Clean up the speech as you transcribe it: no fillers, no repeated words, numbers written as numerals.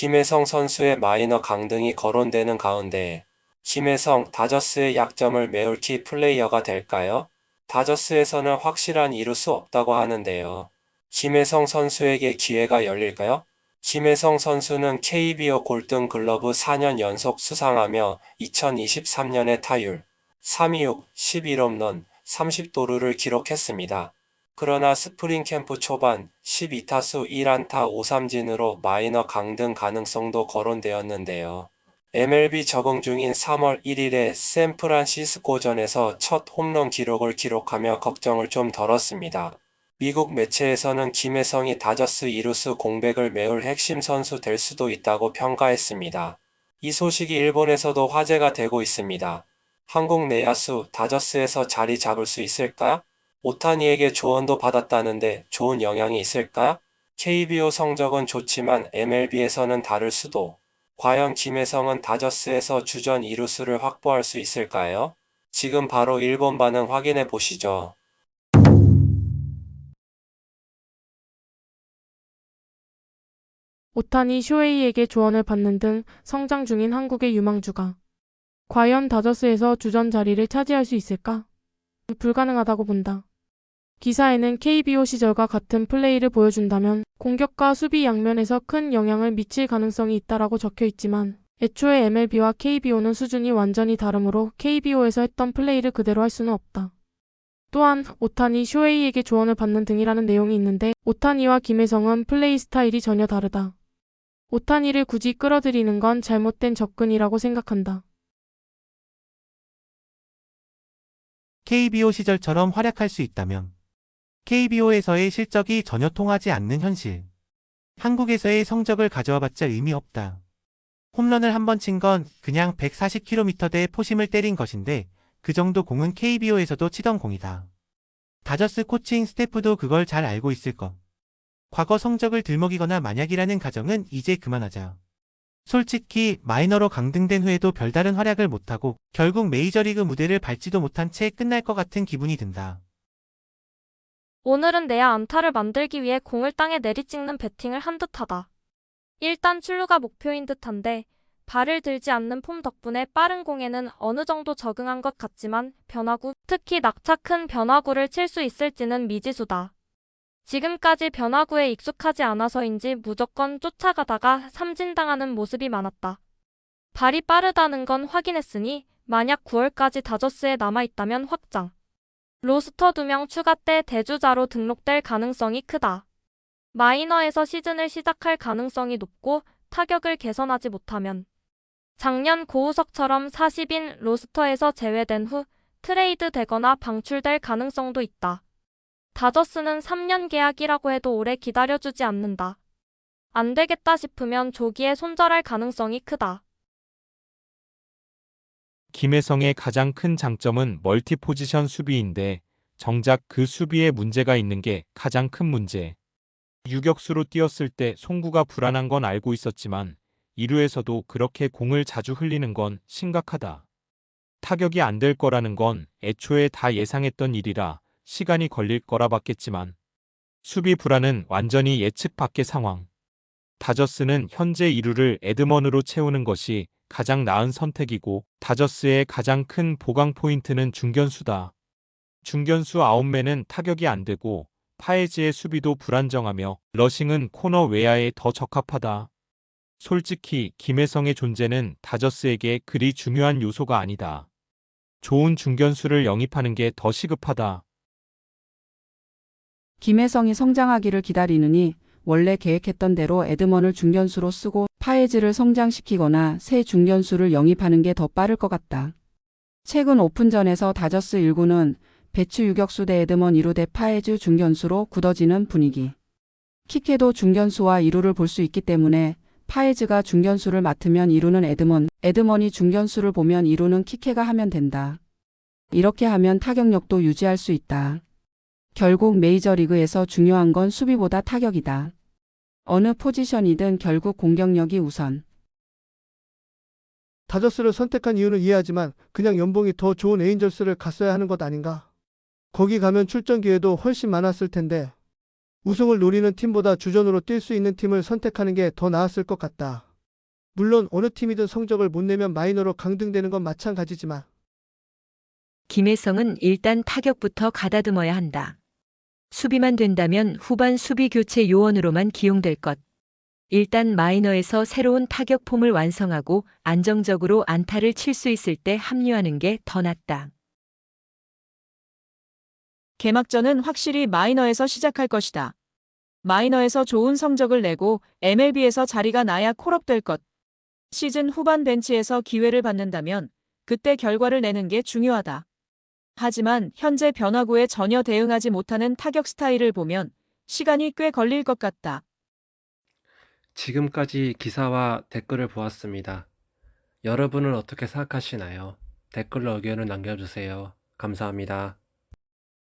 김혜성 선수의 마이너 강등이 거론되는 가운데 김혜성 다저스의 약점을 메울 키 플레이어가 될까요? 다저스에서는 확실한 이룰 수 없다고 하는데요. 김혜성 선수에게 기회가 열릴까요? 김혜성 선수는 KBO 골든글러브 4년 연속 수상하며 2023년에 타율 326, 11홈런, 30도루를 기록했습니다. 그러나 스프링 캠프 초반 12타수 1안타 5삼진으로 마이너 강등 가능성도 거론되었는데요. MLB 적응 중인 3월 1일에 샌프란시스코전에서 첫 홈런 기록을 기록하며 걱정을 좀 덜었습니다. 미국 매체에서는 김혜성이 다저스 이루수 공백을 메울 핵심 선수 될 수도 있다고 평가했습니다. 이 소식이 일본에서도 화제가 되고 있습니다. 한국 내야수 다저스에서 자리 잡을 수 있을까? 오타니에게 조언도 받았다는데 좋은 영향이 있을까? KBO 성적은 좋지만 MLB에서는 다를 수도. 과연 김혜성은 다저스에서 주전 이루수를 확보할 수 있을까요? 지금 바로 일본 반응 확인해 보시죠. 오타니 쇼헤이에게 조언을 받는 등 성장 중인 한국의 유망주가 과연 다저스에서 주전 자리를 차지할 수 있을까? 불가능하다고 본다. 기사에는 KBO 시절과 같은 플레이를 보여준다면 공격과 수비 양면에서 큰 영향을 미칠 가능성이 있다라고 적혀 있지만 애초에 MLB와 KBO는 수준이 완전히 다르므로 KBO에서 했던 플레이를 그대로 할 수는 없다. 또한 오타니 쇼헤이에게 조언을 받는 등이라는 내용이 있는데 오타니와 김혜성은 플레이 스타일이 전혀 다르다. 오타니를 굳이 끌어들이는 건 잘못된 접근이라고 생각한다. KBO 시절처럼 활약할 수 있다면 KBO에서의 실적이 전혀 통하지 않는 현실. 한국에서의 성적을 가져와봤자 의미 없다. 홈런을 한 번 친 건 그냥 140km대의 포심을 때린 것인데 그 정도 공은 KBO에서도 치던 공이다. 다저스 코칭 스태프도 그걸 잘 알고 있을 것. 과거 성적을 들먹이거나 만약이라는 가정은 이제 그만하자. 솔직히 마이너로 강등된 후에도 별다른 활약을 못하고 결국 메이저리그 무대를 밟지도 못한 채 끝날 것 같은 기분이 든다. 오늘은 내야 안타를 만들기 위해 공을 땅에 내리찍는 배팅을 한 듯하다. 일단 출루가 목표인 듯한데 발을 들지 않는 폼 덕분에 빠른 공에는 어느 정도 적응한 것 같지만 변화구, 특히 낙차 큰 변화구를 칠 수 있을지는 미지수다. 지금까지 변화구에 익숙하지 않아서인지 무조건 쫓아가다가 삼진당하는 모습이 많았다. 발이 빠르다는 건 확인했으니 만약 9월까지 다저스에 남아있다면 확장. 로스터 2명 추가 때 대주자로 등록될 가능성이 크다. 마이너에서 시즌을 시작할 가능성이 높고 타격을 개선하지 못하면 작년 고우석처럼 40인 로스터에서 제외된 후 트레이드 되거나 방출될 가능성도 있다. 다저스는 3년 계약이라고 해도 오래 기다려주지 않는다. 안 되겠다 싶으면 조기에 손절할 가능성이 크다. 김혜성의 가장 큰 장점은 멀티 포지션 수비인데 정작 그 수비에 문제가 있는 게 가장 큰 문제. 유격수로 뛰었을 때 송구가 불안한 건 알고 있었지만 2루에서도 그렇게 공을 자주 흘리는 건 심각하다. 타격이 안 될 거라는 건 애초에 다 예상했던 일이라 시간이 걸릴 거라 봤겠지만 수비 불안은 완전히 예측 밖의 상황. 다저스는 현재 2루를 에드먼으로 채우는 것이 가장 나은 선택이고 다저스의 가장 큰 보강 포인트는 중견수다. 중견수 9매는 타격이 안 되고 파에즈의 수비도 불안정하며 러싱은 코너 외야에 더 적합하다. 솔직히 김혜성의 존재는 다저스에게 그리 중요한 요소가 아니다. 좋은 중견수를 영입하는 게 더 시급하다. 김혜성이 성장하기를 기다리느니 원래 계획했던 대로 에드먼을 중견수로 쓰고 파에즈를 성장시키거나 새 중견수를 영입하는 게 더 빠를 것 같다. 최근 오픈전에서 다저스 1구는 배추 유격수 대 에드먼 2루 대 파에즈 중견수로 굳어지는 분위기. 키케도 중견수와 2루를 볼 수 있기 때문에 파에즈가 중견수를 맡으면 2루는 에드먼, 에드먼이 중견수를 보면 2루는 키케가 하면 된다. 이렇게 하면 타격력도 유지할 수 있다. 결국 메이저리그에서 중요한 건 수비보다 타격이다. 어느 포지션이든 결국 공격력이 우선. 다저스를 선택한 이유는 이해하지만 그냥 연봉이 더 좋은 에인절스를 갔어야 하는 것 아닌가? 거기 가면 출전 기회도 훨씬 많았을 텐데 우승을 노리는 팀보다 주전으로 뛸 수 있는 팀을 선택하는 게 더 나았을 것 같다. 물론 어느 팀이든 성적을 못 내면 마이너로 강등되는 건 마찬가지지만 김혜성은 일단 타격부터 가다듬어야 한다. 수비만 된다면 후반 수비 교체 요원으로만 기용될 것. 일단 마이너에서 새로운 타격 폼을 완성하고 안정적으로 안타를 칠 수 있을 때 합류하는 게 더 낫다. 개막전은 확실히 마이너에서 시작할 것이다. 마이너에서 좋은 성적을 내고 MLB에서 자리가 나야 콜업될 것. 시즌 후반 벤치에서 기회를 받는다면 그때 결과를 내는 게 중요하다. 하지만 현재 변화구에 전혀 대응하지 못하는 타격 스타일을 보면 시간이 꽤 걸릴 것 같다. 지금까지 기사와 댓글을 보았습니다. 여러분은 어떻게 생각하시나요? 댓글로 의견을 남겨주세요. 감사합니다.